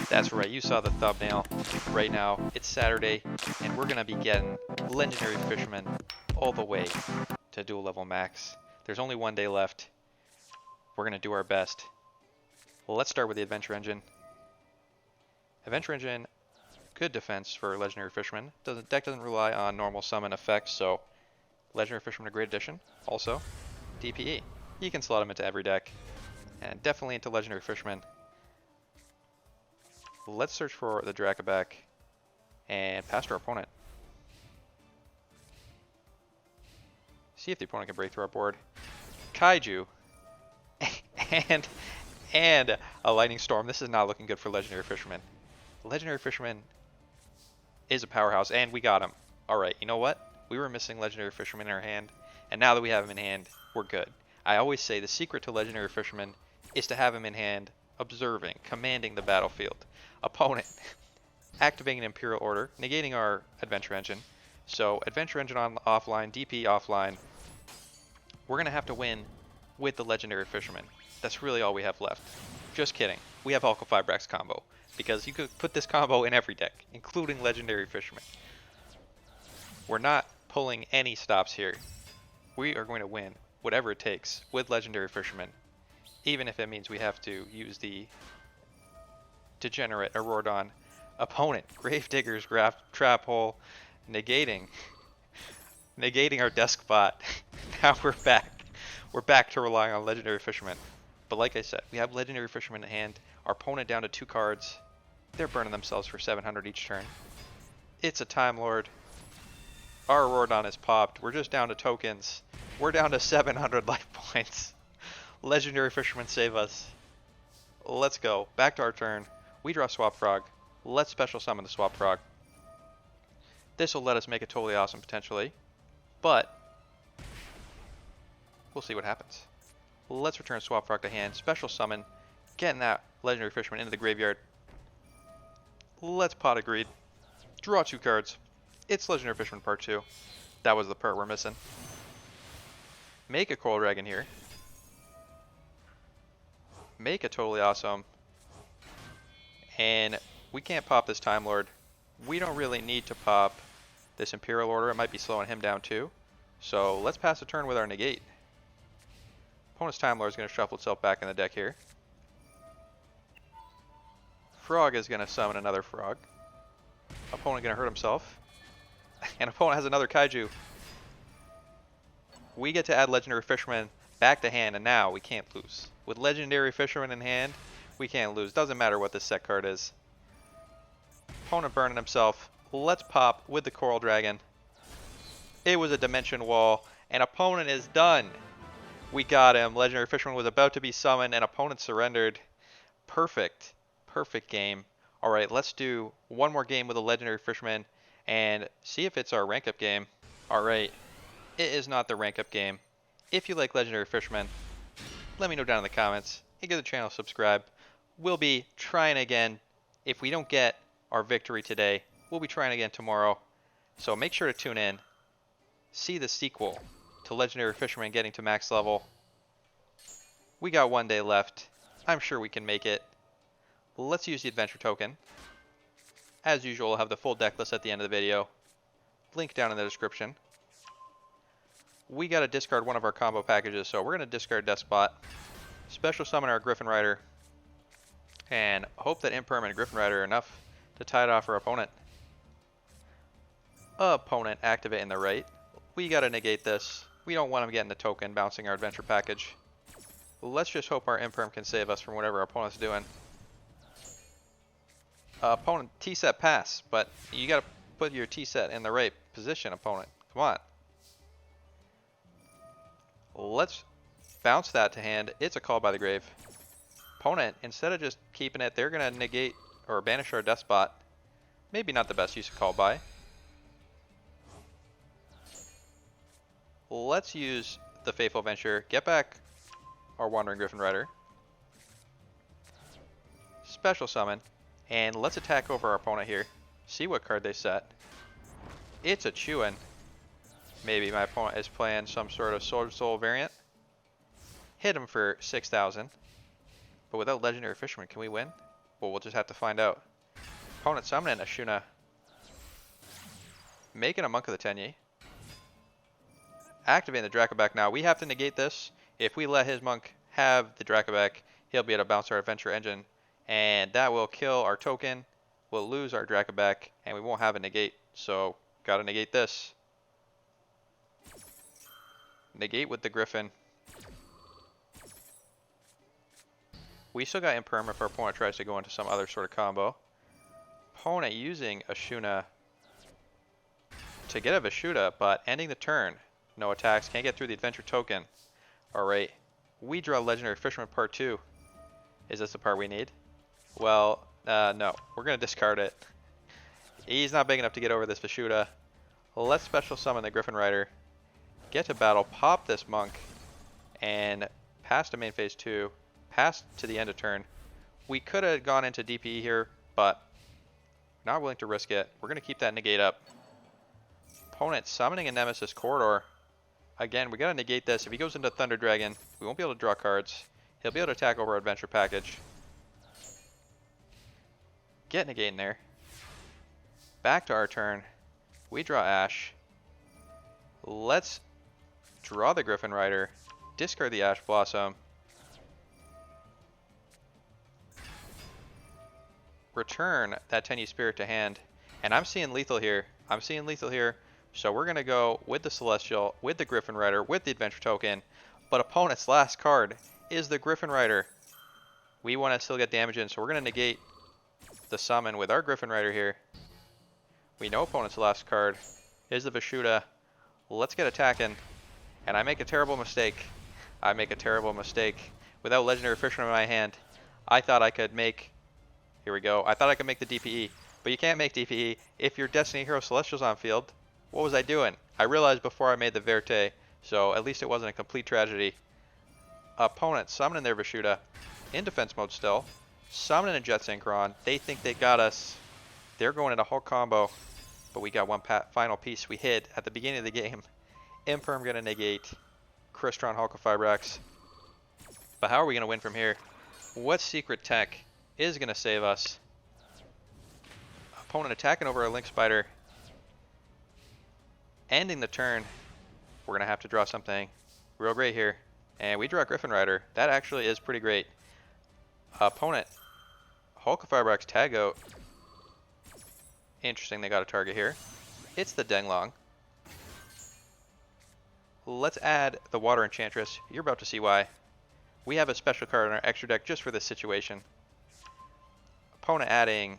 That's right, you saw the thumbnail. Right now, it's Saturday, and we're gonna be getting Legendary Fisherman all the way to dual level max. There's only one day left. We're gonna do our best. Well, let's start with the Adventure Engine. Adventure Engine, good defense for Legendary Fisherman. Deck doesn't rely on normal summon effects, so Legendary Fisherman a great addition. Also, DPE. You can slot him into every deck, and definitely into Legendary Fisherman. Let's search for the Dracaback and pass to our opponent. See if the opponent can break through our board. Kaiju and a Lightning Storm. This is not looking good for Legendary Fisherman. Legendary Fisherman is a powerhouse, and we got him. Alright, you know what? We were missing Legendary Fisherman in our hand, and now that we have him in hand, we're good. I always say the secret to Legendary Fisherman is to have him in hand, observing, commanding the battlefield. Opponent activating an Imperial Order, negating our Adventure Engine. So Adventure Engine on offline, DP offline. We're going to have to win with the Legendary Fisherman. That's really all we have left. Just kidding. We have Hulk Fibrax combo, because you could put this combo in every deck, including Legendary Fisherman. We're not pulling any stops here. We are going to win whatever it takes with Legendary Fisherman, even if it means we have to use the degenerate Aurodon. Opponent, Gravedigger's Trap Hole, negating our Despot. Now we're back. We're back to relying on Legendary Fisherman. But like I said, we have Legendary Fisherman in hand. Our opponent down to 2 cards. They're burning themselves for 700 each turn. It's a Time Lord. Our Aurodon is popped. We're just down to tokens. We're down to 700 life points. Legendary Fisherman, save us. Let's go. Back to our turn. We draw Swap Frog. Let's special summon the Swap Frog. This will let us make it totally awesome potentially, but we'll see what happens. Let's return Swap Frog to hand. Special summon. Getting that Legendary Fisherman into the graveyard. Let's Pot of Greed. Draw 2 cards. It's Legendary Fisherman Part 2. That was the part we're missing. Make a Coral Dragon here. Make it totally awesome. And we can't pop this Time Lord. We don't really need to pop this Imperial Order. It might be slowing him down too. So let's pass the turn with our negate. Opponent's Time Lord is going to shuffle itself back in the deck here. Frog is going to summon another Frog. Opponent going to hurt himself. And opponent has another Kaiju. We get to add Legendary Fisherman back to hand, and now we can't lose. With Legendary Fisherman in hand, we can't lose. Doesn't matter what this set card is. Opponent burning himself. Let's pop with the Coral Dragon. It was a Dimension Wall, and opponent is done. We got him. Legendary Fisherman was about to be summoned, and opponent surrendered. Perfect. Perfect game. Alright, let's do one more game with a Legendary Fisherman and see if it's our rank up game. Alright, it is not the rank up game. If you like Legendary Fisherman, let me know down in the comments. And give the channel a subscribe. We'll be trying again. If we don't get our victory today, we'll be trying again tomorrow. So make sure to tune in. See the sequel to Legendary Fisherman getting to max level. We got 1 day left. I'm sure we can make it. Let's use the adventure token. As usual, I'll have the full deck list at the end of the video. Link down in the description. We got to discard one of our combo packages, so we're going to discard Despot. Special summon our Griffin Rider. And hope that Imperm and Griffin Rider are enough to tie it off our opponent. Opponent activating the right. We got to negate this. We don't want him getting the token, bouncing our adventure package. Let's just hope our Imperm can save us from whatever our opponent's doing. Opponent T-set pass, but you got to put your T-set in the right position, opponent. Come on. Let's bounce that to hand. It's a Call by the Grave. Opponent, instead of just keeping it, they're going to negate or banish our Despot. Maybe not the best use of Call by. Let's use the Faithful Venture. Get back our Wandering Griffin Rider. Special summon. And let's attack over our opponent here. See what card they set. It's a Chewin. Maybe my opponent is playing some sort of Sword Soul variant. Hit him for 6,000. But without Legendary Fisherman, can we win? Well, we'll just have to find out. Opponent summoning a Shuna. Making a Monk of the Tenyi. Activating the Dracoback now. We have to negate this. If we let his Monk have the Dracoback, he'll be able to bounce our Adventure Engine. And that will kill our token. We'll lose our Dracoback, and we won't have a negate. So, gotta negate this. Negate with the Griffin. We still got Imperm if our opponent tries to go into some other sort of combo. Opponent using a Shuna to get a Vishuda, but ending the turn. No attacks, can't get through the Adventure token. Alright, we draw Legendary Fisherman Part 2. Is this the part we need? Well, no. We're going to discard it. He's not big enough to get over this Vishuda. Let's special summon the Griffin Rider. Get to battle, pop this Monk, and pass to main phase 2. Pass to the end of turn. We could have gone into DPE here, but not willing to risk it. We're going to keep that negate up. Opponent summoning a Nemesis Corridor. Again, we got to negate this. If he goes into Thunder Dragon, we won't be able to draw cards. He'll be able to attack over our Adventure package. Get negate in there. Back to our turn. We draw Ash. Let's draw the Griffin Rider. Discard the Ash Blossom. Return that Tenyi Spirit to hand. And I'm seeing lethal here. So we're going to go with the Celestial, with the Griffin Rider, with the Adventure Token. But opponent's last card is the Griffin Rider. We want to still get damage in, so we're going to negate the summon with our Griffin Rider here. We know opponent's last card is the Vishuda. Let's get attacking. And I make a terrible mistake. Without Legendary Fisherman in my hand, I thought I could make... Here we go. I thought I could make the DPE. But you can't make DPE if your Destiny Hero Celestial's on field. What was I doing? I realized before I made the Verte, so at least it wasn't a complete tragedy. Opponent summoning their Vishuda in defense mode still. Summoning a Jet Synchron. They think they got us. They're going into Hulk combo. But we got one final piece we hid at the beginning of the game. Imperm going to negate. Crystron Hulk of Fibrax. But how are we going to win from here? What secret tech is going to save us? Opponent attacking over a Link Spider. Ending the turn. We're going to have to draw something real great here. And we draw Griffin Rider. That actually is pretty great. Opponent. Hulk of Fibrax tag out. Interesting, they got a target here. It's the Denglong. Let's add the Water Enchantress. You're about to see why. We have a special card in our extra deck just for this situation. Opponent adding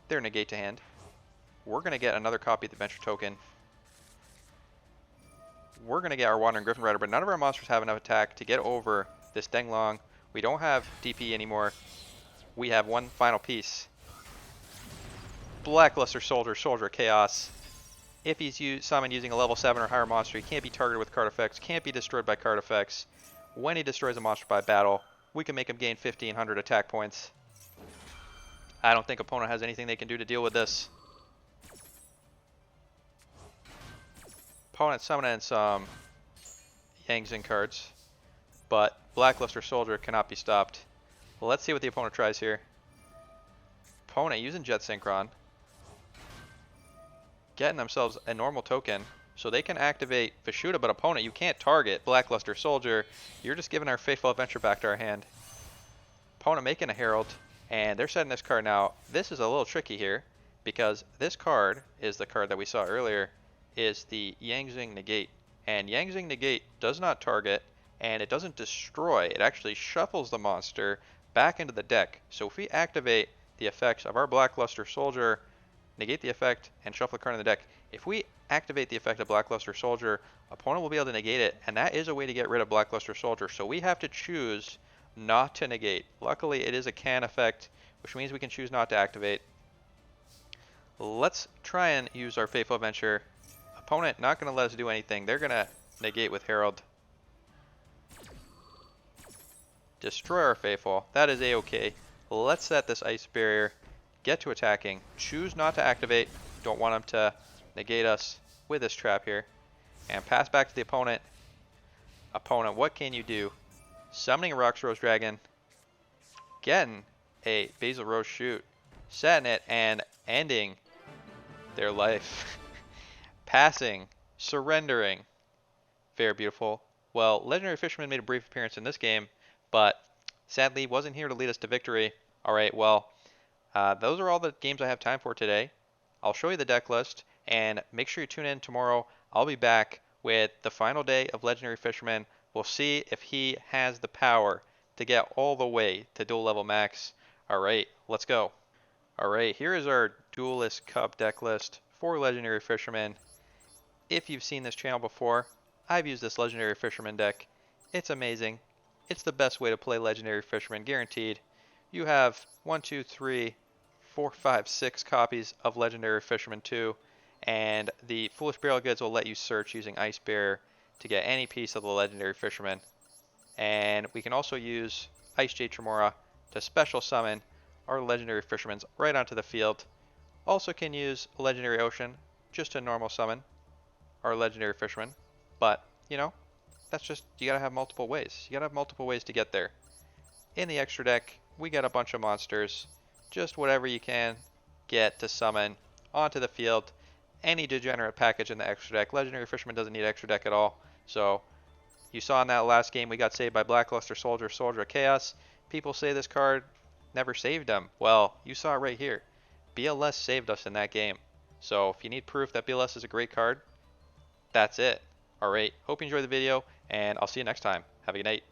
their negate to hand. We're going to get another copy of the Adventure Token. We're going to get our Wandering Griffin Rider, but none of our monsters have enough attack to get over this Denglong. We don't have DP anymore. We have one final piece. Blackluster Soldier, Soldier of Chaos. If he's summoned using a level 7 or higher monster, he can't be targeted with card effects, can't be destroyed by card effects. When he destroys a monster by battle, we can make him gain 1500 attack points. I don't think opponent has anything they can do to deal with this. Opponent summoning some Yang Zing cards, but Blackluster Soldier cannot be stopped. Well, let's see what the opponent tries here. Opponent using Jet Synchron, getting themselves a normal token, so they can activate Vishuda, but opponent, you can't target Blackluster Soldier. You're just giving our Faithful Adventure back to our hand. Opponent making a Herald, and they're setting this card now. This is a little tricky here, because this card is the card that we saw earlier, is the Yang Zing Negate. And Yang Zing Negate does not target, and it doesn't destroy. It actually shuffles the monster back into the deck. So if we activate the effects of our Blackluster Soldier, negate the effect, and shuffle the card in the deck, if we activate the effect of Blackluster Soldier, opponent will be able to negate it, and that is a way to get rid of Blackluster Soldier. So we have to choose not to negate. Luckily, it is a can effect, which means we can choose not to activate. Let's try and use our Faithful Adventure. Opponent not going to let us do anything. They're going to negate with Herald. Destroy our Faithful. That is a-okay. Let's set this Ice Barrier. Get to attacking. Choose not to activate. Don't want them to negate us with this trap here. And pass back to the opponent. Opponent, what can you do? Summoning a Roxrose Dragon. getting a Basil Rose shoot, setting it and ending their life. Passing, surrendering. Very beautiful. Well, Legendary Fisherman made a brief appearance in this game, but sadly wasn't here to lead us to victory. Alright, well, those are all the games I have time for today. I'll show you the deck list, and make sure you tune in tomorrow. I'll be back with the final day of Legendary Fisherman. We'll see if he has the power to get all the way to dual level max. Alright, let's go. Alright, here is our Duelist Cup deck list for Legendary Fisherman. If you've seen this channel before, I've used this Legendary Fisherman deck. It's amazing. It's the best way to play Legendary Fisherman, guaranteed. You have 1, 2, 3, 4, 5, 6 copies of Legendary Fisherman 2, and the Foolish Barrel Goods will let you search using Ice Bear to get any piece of the Legendary Fisherman. And we can also use Ice Jade Tremora to special summon our Legendary Fishermans right onto the field. Also can use a Legendary Ocean just to normal summon our Legendary Fisherman. But, you know, that's just, you gotta have multiple ways. You gotta have multiple ways to get there. In the extra deck, we got a bunch of monsters. Just whatever you can get to summon onto the field. Any degenerate package in the extra deck. Legendary Fisherman doesn't need extra deck at all. So, you saw in that last game we got saved by Blackluster Soldier, Soldier of Chaos. People say this card never saved them. Well, you saw it right here. BLS saved us in that game. So, if you need proof that BLS is a great card, that's it. Alright, hope you enjoyed the video, and I'll see you next time. Have a good night.